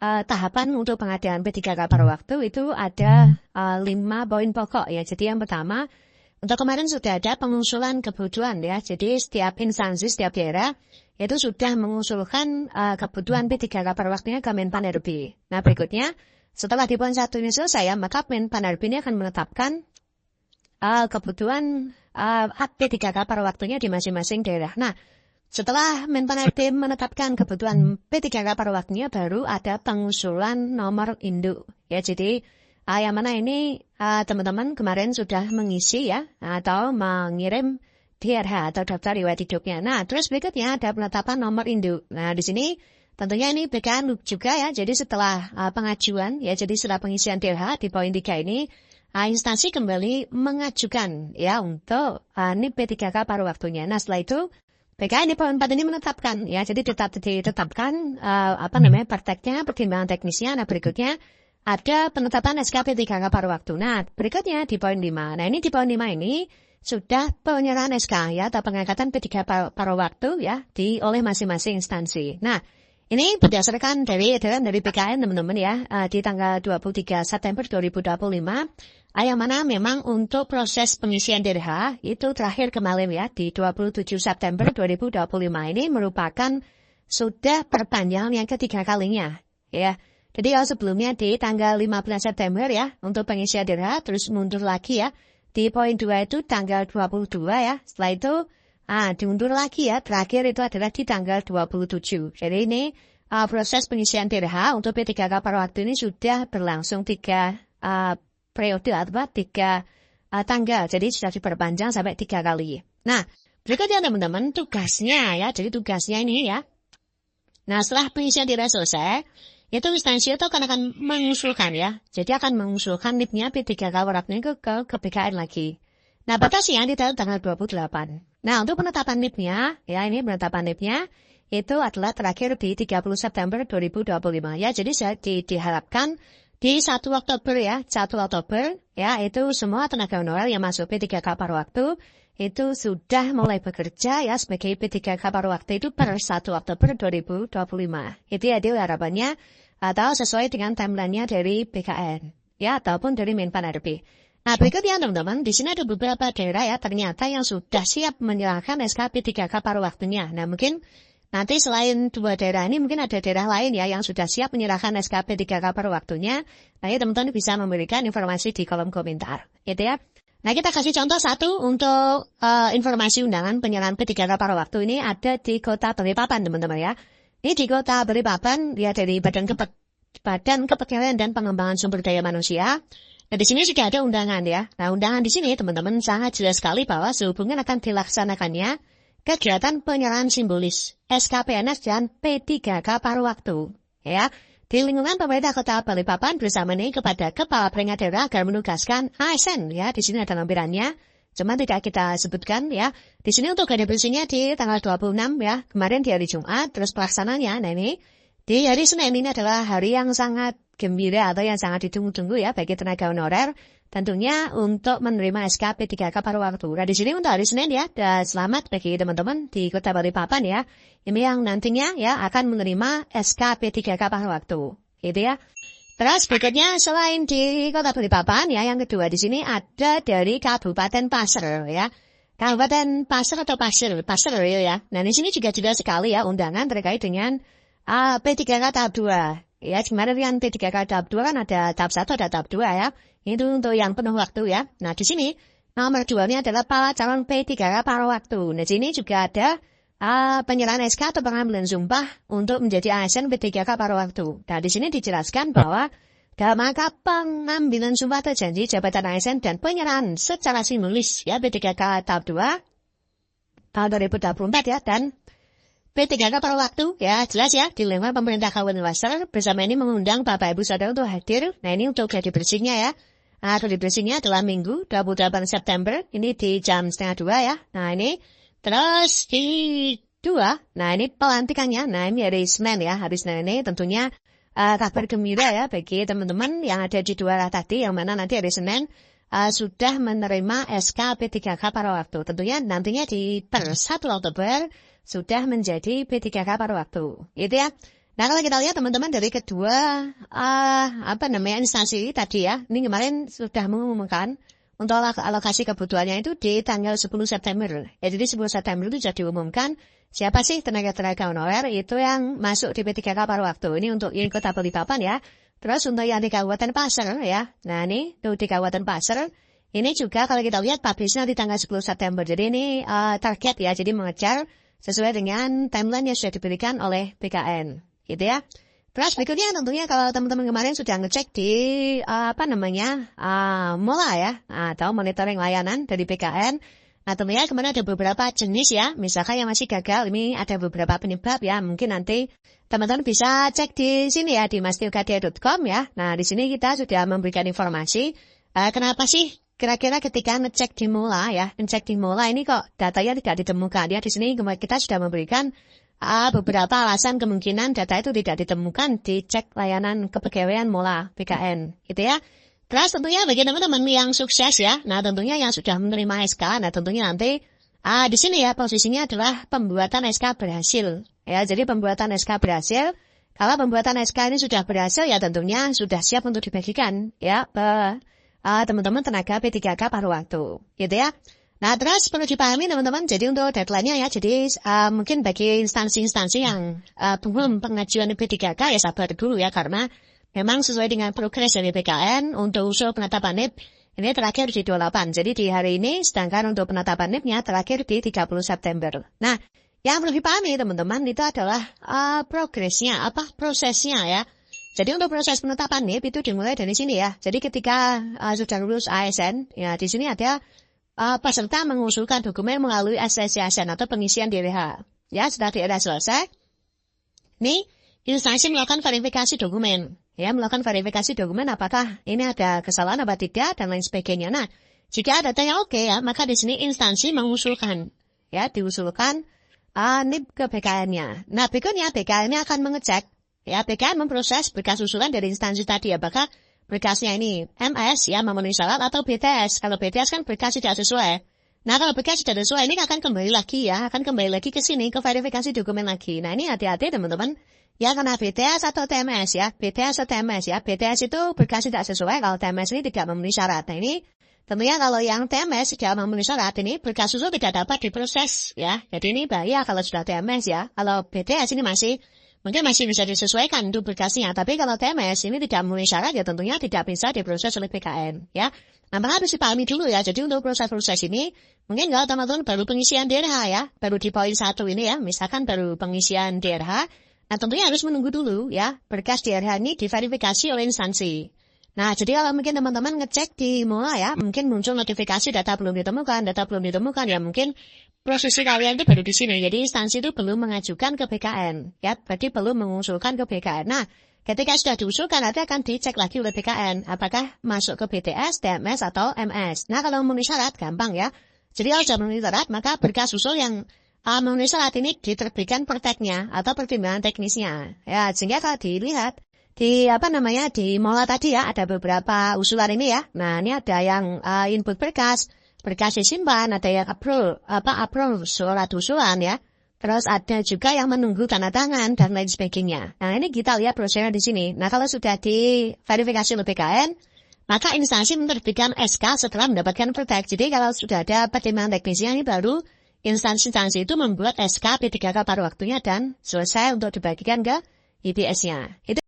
tahapan untuk pengadaan P3K paruh waktu itu ada 5 poin pokok ya. Jadi yang pertama, untuk kemarin sudah ada pengusulan kebutuhan ya. Jadi setiap instansi, setiap daerah itu sudah mengusulkan kebutuhan P3K paruh waktunya ke Menpan-RB. Nah berikutnya, setelah di poin 1 ini selesai ya, maka Menpan-RB ini akan menetapkan kebutuhan hak P3K paruh waktunya di masing-masing daerah. Nah, setelah Menpan-RB menetapkan kebutuhan P3K paruh waktunya, baru ada pengusulan nomor induk. Ya, jadi yang mana ini teman-teman kemarin sudah mengisi ya, atau mengirim DRH atau daftar riwayat hidupnya. Nah, terus berikutnya ada penetapan nomor induk. Nah, di sini tentunya ini BKN juga ya, jadi setelah pengajuan, ya jadi setelah pengisian DRH di poin 3 ini, instansi kembali mengajukan ya untuk NIP P3K paruh waktunya. Nah setelah itu BKN di poin 4 ini menetapkan ya, jadi ditetapkan prakteknya, pertimbangan teknisnya. Nah berikutnya ada penetapan SK P3K paruh waktu. Nah berikutnya di poin 5. Nah ini di poin 5 ini sudah penyerahan SK ya atau pengangkatan P3K paruh waktu ya oleh masing-masing instansi. Nah ini berdasarkan dari edaran dari BKN teman-teman ya, di tanggal 23 September 2025, yang mana memang untuk proses pengisian DRH itu terakhir kemarin ya, di 27 September 2025 ini merupakan sudah perpanjangan yang ketiga kalinya ya. Jadi kalau sebelumnya di tanggal 15 September ya, untuk pengisian DRH, terus mundur lagi ya, di poin 2 itu tanggal 22 ya, setelah itu diundur lagi ya, terakhir itu adalah di tanggal 27. Jadi ini proses pengisian DRH untuk P3K paruh waktu ini sudah berlangsung 3 periode atau 3 tanggal. Jadi sudah diperpanjang sampai 3 kali. Nah, berikutnya teman-teman tugasnya ya, jadi tugasnya ini ya. Nah, setelah pengisian DRH selesai, itu instansi itu akan mengusulkan ya. Jadi akan mengusulkan NIP-nya P3K paruh waktu ini ke BKN lagi. Nah, batasnya di tanggal 28. Nah, untuk penetapan NIP-nya, ya ini penetapan NIP-nya, itu adalah terakhir di 30 September 2025. Ya, jadi diharapkan di 1 Oktober ya, 1 Oktober, ya itu semua tenaga honorer yang masuk P3K paruh waktu, itu sudah mulai bekerja ya sebagai P3K paruh waktu itu per 1 Oktober 2025. Itu ya harapannya, atau sesuai dengan timeline-nya dari BKN, ya, ataupun dari Menpan-RB. Nah, berikutnya teman-teman, di sini ada beberapa daerah ya ternyata yang sudah siap menyerahkan SK P3K paruh waktunya. Nah, mungkin nanti selain 2 daerah ini, mungkin ada daerah lain ya yang sudah siap menyerahkan SK P3K paruh waktunya. Nah, ya teman-teman bisa memberikan informasi di kolom komentar, gitu ya. Nah, kita kasih contoh satu untuk informasi undangan penyerahan P3K paruh waktu ini ada di Kota Balikpapan, teman-teman ya. Ini di Kota Balikpapan, ya dari Badan Kepegawaian dan Pengembangan Sumber Daya Manusia. Nah, di sini juga ada undangan ya. Nah, undangan di sini teman-teman sangat jelas sekali bahwa sehubungan akan dilaksanakannya kegiatan penyerahan simbolis SKPNS dan P3K paruh waktu. Ya, di lingkungan pemerintah Kota Balikpapan bersama ini kepada Kepala Perangkat Daerah agar menugaskan ASN ya. Di sini ada lampirannya. Cuma tidak kita sebutkan ya. Di sini untuk gladi bersihnya di tanggal 26 ya. Kemarin di hari Jumat, terus pelaksananya. Nah ini di hari Senin ini adalah hari yang sangat gembira atau yang sangat ditunggu-tunggu ya bagi tenaga honorer tentunya untuk menerima SK P3K paruh waktu. Nah di sini untuk hari Senin ya, dan selamat bagi teman-teman di Kota Balikpapan ya. Ini yang nantinya ya akan menerima SK P3K paruh waktu. Gitu ya. Terus berikutnya selain di Kota Balikpapan ya, yang kedua di sini ada dari Kabupaten Pasir ya. Kabupaten Pasir atau Pasir ya. Nah di sini juga jelas sekali ya undangan terkait dengan P3K tahap 2. Ya, kemarin yang P3K tahap 2 kan ada tahap 1, ada tahap 2 ya. Itu untuk yang penuh waktu ya. Nah, di sini nomor 2-nya adalah para calon P3K paruh waktu. Nah, di sini juga ada penyerahan SK atau pengambilan sumpah untuk menjadi ASN P3K paruh waktu. Nah, di sini dijelaskan bahwa dalam rangka pengambilan sumpah atau janji jabatan ASN dan penyerahan secara simbolis ya P3K tahap 2 tahun 2024 ya, dan P3K paruh waktu ya jelas ya di lingkungan pemerintah Kabupaten Pasir bersama ini mengundang Bapak Ibu Saudara untuk hadir. Nah ini untuk gladi bersihnya ya. Nah gladi bersihnya adalah Minggu 28 September ini di jam 1:30 ya. Nah ini terus di 2. Nah ini pelantikannya. Nah ini hari Senin ya, hari Senin ini tentunya kabar gembira ya bagi teman-teman yang ada di 2 arah tadi, yang mana nanti hari Senin sudah menerima SK P3K paruh waktu. Tentunya nantinya di per 1 Oktober sudah menjadi P3K paruh waktu. Itu ya. Nah, kalau kita lihat teman-teman dari kedua instansi tadi ya, ini kemarin sudah mengumumkan untuk alokasi kebutuhannya itu di tanggal 10 September. Ya, jadi 10 September itu sudah diumumkan siapa sih tenaga-tenaga honorer itu yang masuk di P3K paruh waktu. Ini untuk yang Kota Balikpapan ya. Terus untuk yang di Kabupaten Pasir ya. Nah, ini tuh di Kabupaten Pasir. Ini juga kalau kita lihat publishnya di tanggal 10 September. Jadi ini target ya, jadi mengejar sesuai dengan timeline yang sudah diberikan oleh BKN. Gitu ya. Terus berikutnya tentunya kalau teman-teman kemarin sudah ngecek di Mola ya, atau monitoring layanan dari BKN. Nah, tentunya kemarin ada beberapa jenis ya, misalkan yang masih gagal, ini ada beberapa penyebab ya, mungkin nanti teman-teman bisa cek di sini ya, di mastiukadia.com ya. Nah, di sini kita sudah memberikan informasi, kenapa sih kira-kira ketika ngecek di Mola ya, ngecek di Mola ini kok datanya tidak ditemukan ya. Di sini kita sudah memberikan beberapa alasan kemungkinan data itu tidak ditemukan di cek layanan kepegawaian Mola BKN, gitu ya. Terus tentunya bagi teman-teman yang sukses ya, nah tentunya yang sudah menerima SK, nah tentunya nanti di sini ya posisinya adalah pembuatan SK berhasil. Ya, jadi pembuatan SK berhasil. Kalau pembuatan SK ini sudah berhasil ya tentunya sudah siap untuk dibagikan ya ke teman-teman tenaga P3K paruh waktu, gitu ya. Nah, terus perlu dipahami teman-teman, jadi untuk deadline-nya ya, jadi mungkin bagi instansi-instansi yang belum pengajuan P3K ya sabar dulu ya, karena memang sesuai dengan progres dari BKN untuk usul penetapan NIP, ini terakhir di 28. Jadi di hari ini, sedangkan untuk penetapan NIP-nya terakhir di 30 September. Nah, yang perlu dipahami teman-teman itu adalah progresnya, prosesnya ya. Jadi untuk proses penetapan NIP itu dimulai dari sini ya. Jadi ketika sudah lulus ASN, ya di sini ada peserta mengusulkan dokumen melalui ASN atau pengisian DWH. Ya, setelah DWH selesai, nih instansi melakukan verifikasi dokumen. Ya, melakukan verifikasi dokumen apakah ini ada kesalahan apa tidak dan lain sebagainya. Nah, jika datanya oke ya, maka di sini instansi mengusulkan, ya, diusulkan NIP ke BKN-nya. Nah, berikutnya BKN-nya akan mengecek, ya, BKN memproses berkas usulan dari instansi tadi, apakah berkasnya ini MS ya memenuhi syarat atau BTS. Kalau BTS kan berkas tidak sesuai. Nah, kalau berkas tidak sesuai ini akan kembali lagi ya, akan kembali lagi ke sini ke verifikasi dokumen lagi. Nah, ini hati-hati teman-teman. Ya, karena BTS atau TMS ya, BTS atau TMS ya. BTS itu berkas tidak sesuai, kalau TMS ini tidak memenuhi syarat. Nah, ini tentunya kalau yang TMS tidak memenuhi syarat ini berkas usul tidak dapat diproses ya. Jadi ini bahaya kalau sudah TMS ya. Kalau BTS ini mungkin masih bisa disesuaikan untuk berkasnya, tapi kalau TMS ini tidak memenuhi syarat ya tentunya tidak bisa diproses oleh BKN ya. Nah, harus dipahami dulu ya, jadi untuk proses-proses ini, mungkin kalau teman-teman baru pengisian DRH ya, baru di poin 1 ini ya, misalkan baru pengisian DRH, nah tentunya harus menunggu dulu ya, berkas DRH ini diverifikasi oleh instansi. Nah, jadi kalau mungkin teman-teman ngecek di Mola ya, mungkin muncul notifikasi data belum ditemukan ya mungkin prosesi kalian itu baru di sini. Jadi instansi itu belum mengajukan ke BKN ya, berarti belum mengusulkan ke BKN. Nah, ketika sudah diusulkan nanti akan dicek lagi oleh BKN apakah masuk ke BTS, TMS atau MS. Nah, kalau memenuhi syarat gampang ya. Jadi kalau sudah memenuhi syarat maka berkas usul yang memenuhi syarat ini diterbitkan perteknya atau pertimbangan teknisnya. Ya, sehingga kalau dilihat di di Mola tadi ya ada beberapa usulan ini ya. Nah, ini ada yang input berkas disimpan, ada yang approve surat usulan ya. Terus ada juga yang menunggu tanda tangan dan lain sebagainya. Nah, ini kita lihat prosesnya di sini. Nah, kalau sudah diverifikasi oleh BKN, maka instansi menerbitkan SK setelah mendapatkan pertek. Jadi kalau sudah ada pertimbangan teknisnya ini baru instansi-instansi itu membuat SK P3K paruh waktunya dan selesai untuk dibagikan ke IPS-nya. Itu